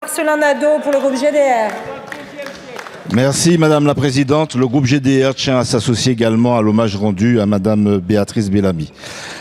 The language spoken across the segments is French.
Marcelin Nadeau pour le groupe GDR. Merci Madame la Présidente. Le groupe GDR tient à s'associer également à l'hommage rendu à Madame Béatrice Bellamy.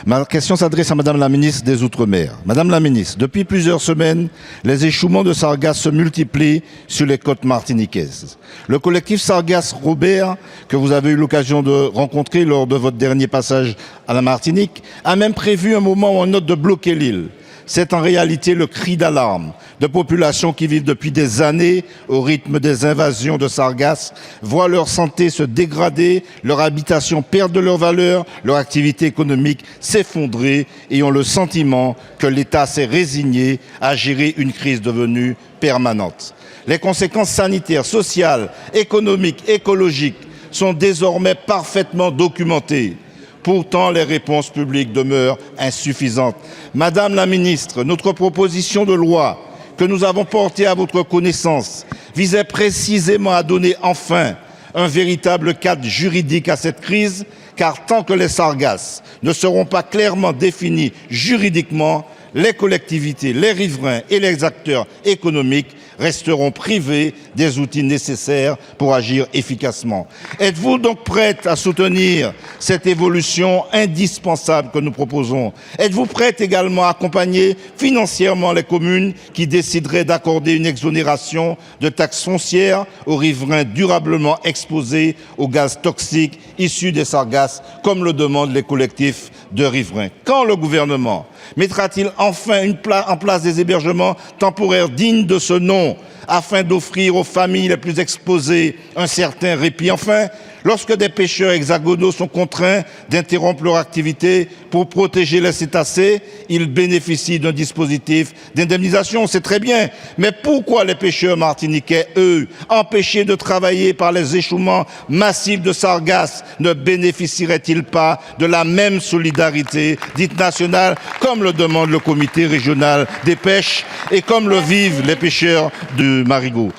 Ma question s'adresse à Madame la Ministre des Outre-mer. Madame la Ministre, depuis plusieurs semaines, les échouements de sargasses se multiplient sur les côtes martiniquaises. Le collectif Sargasses Robert, que vous avez eu l'occasion de rencontrer lors de votre dernier passage à la Martinique, a même prévu un moment ou un autre de bloquer l'île. C'est en réalité le cri d'alarme de populations qui vivent depuis des années au rythme des invasions de sargasses, voient leur santé se dégrader, leur habitation perdre de leur valeur, leur activité économique s'effondrer et ont le sentiment que l'État s'est résigné à gérer une crise devenue permanente. Les conséquences sanitaires, sociales, économiques, écologiques sont désormais parfaitement documentées. Pourtant, les réponses publiques demeurent insuffisantes. Madame la Ministre, notre proposition de loi que nous avons portée à votre connaissance visait précisément à donner enfin un véritable cadre juridique à cette crise, car tant que les sargasses ne seront pas clairement définis juridiquement, les collectivités, les riverains et les acteurs économiques resteront privés des outils nécessaires pour agir efficacement. Êtes-vous donc prête à soutenir cette évolution indispensable que nous proposons? Êtes-vous prête également à accompagner financièrement les communes qui décideraient d'accorder une exonération de taxes foncières aux riverains durablement exposés aux gaz toxiques issus des sargasses, comme le demandent les collectifs de riverains? Quand le gouvernement mettra-t-il enfin en place des hébergements temporaires dignes de ce nom, afin d'offrir aux familles les plus exposées un certain répit? Enfin, lorsque des pêcheurs hexagonaux sont contraints d'interrompre leur activité pour protéger les cétacés, ils bénéficient d'un dispositif d'indemnisation, c'est très bien. Mais pourquoi les pêcheurs martiniquais, eux, empêchés de travailler par les échouements massifs de sargasses, ne bénéficieraient-ils pas de la même solidarité dite nationale, comme le demande le comité régional des pêches et comme le vivent les pêcheurs du Marigot?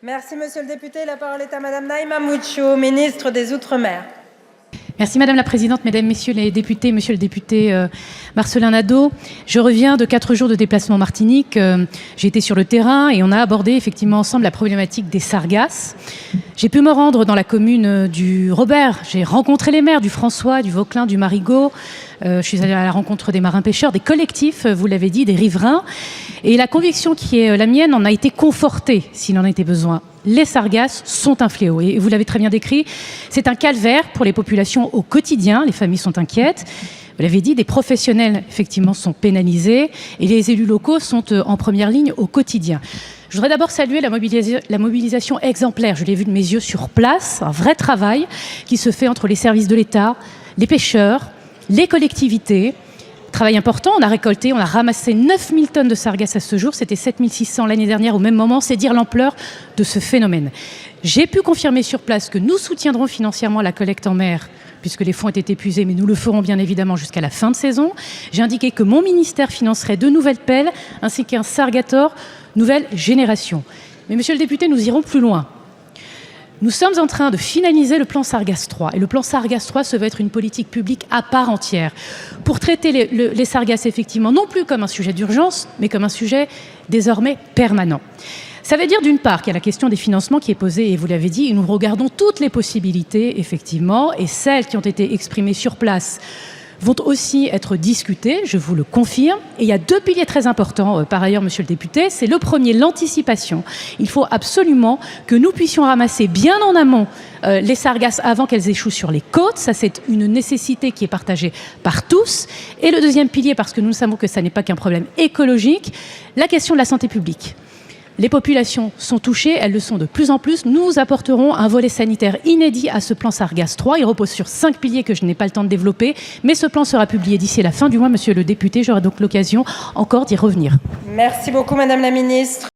Merci Monsieur le député. La parole est à Madame Naïma Moucho, ministre des Outre-mer. Merci Madame la Présidente, Mesdames, Messieurs les députés, Monsieur le député Marcelin Nadeau. Je reviens de 4 jours de déplacement en Martinique. J'ai été sur le terrain et on a abordé effectivement ensemble la problématique des sargasses. J'ai pu me rendre dans la commune du Robert. J'ai rencontré les maires du François, du Vauclin, du Marigot. Je suis allée à la rencontre des marins-pêcheurs, des collectifs, vous l'avez dit, des riverains. Et la conviction qui est la mienne en a été confortée s'il en était besoin. Les sargasses sont un fléau. Et vous l'avez très bien décrit, c'est un calvaire pour les populations au quotidien. Les familles sont inquiètes. Vous l'avez dit, des professionnels, effectivement, sont pénalisés. Et les élus locaux sont en première ligne au quotidien. Je voudrais d'abord saluer la mobilisation exemplaire. Je l'ai vu de mes yeux sur place. Un vrai travail qui se fait entre les services de l'État, les pêcheurs, les collectivités. Travail important, on a ramassé 9000 tonnes de sargasses à ce jour, c'était 7600 l'année dernière au même moment, c'est dire l'ampleur de ce phénomène. J'ai pu confirmer sur place que nous soutiendrons financièrement la collecte en mer, puisque les fonds étaient épuisés, mais nous le ferons bien évidemment jusqu'à la fin de saison. J'ai indiqué que mon ministère financerait 2 nouvelles pelles, ainsi qu'un Sargator nouvelle génération. Mais monsieur le député, nous irons plus loin. Nous sommes en train de finaliser le plan Sargasses 3. Et le plan Sargasses 3, ça va être une politique publique à part entière pour traiter les sargasses, effectivement, non plus comme un sujet d'urgence, mais comme un sujet désormais permanent. Ça veut dire, d'une part, qu'il y a la question des financements qui est posée, et vous l'avez dit, et nous regardons toutes les possibilités, effectivement, et celles qui ont été exprimées sur place vont aussi être discutés, je vous le confirme. Et il y a 2 piliers très importants, par ailleurs, monsieur le député. C'est le premier, l'anticipation. Il faut absolument que nous puissions ramasser bien en amont les sargasses avant qu'elles échouent sur les côtes. Ça, c'est une nécessité qui est partagée par tous. Et le deuxième pilier, parce que nous savons que ça n'est pas qu'un problème écologique, la question de la santé publique. Les populations sont touchées, elles le sont de plus en plus. Nous apporterons un volet sanitaire inédit à ce plan Sargasses 3. Il repose sur 5 piliers que je n'ai pas le temps de développer, mais ce plan sera publié d'ici la fin du mois, monsieur le député. J'aurai donc l'occasion encore d'y revenir. Merci beaucoup, Madame la Ministre.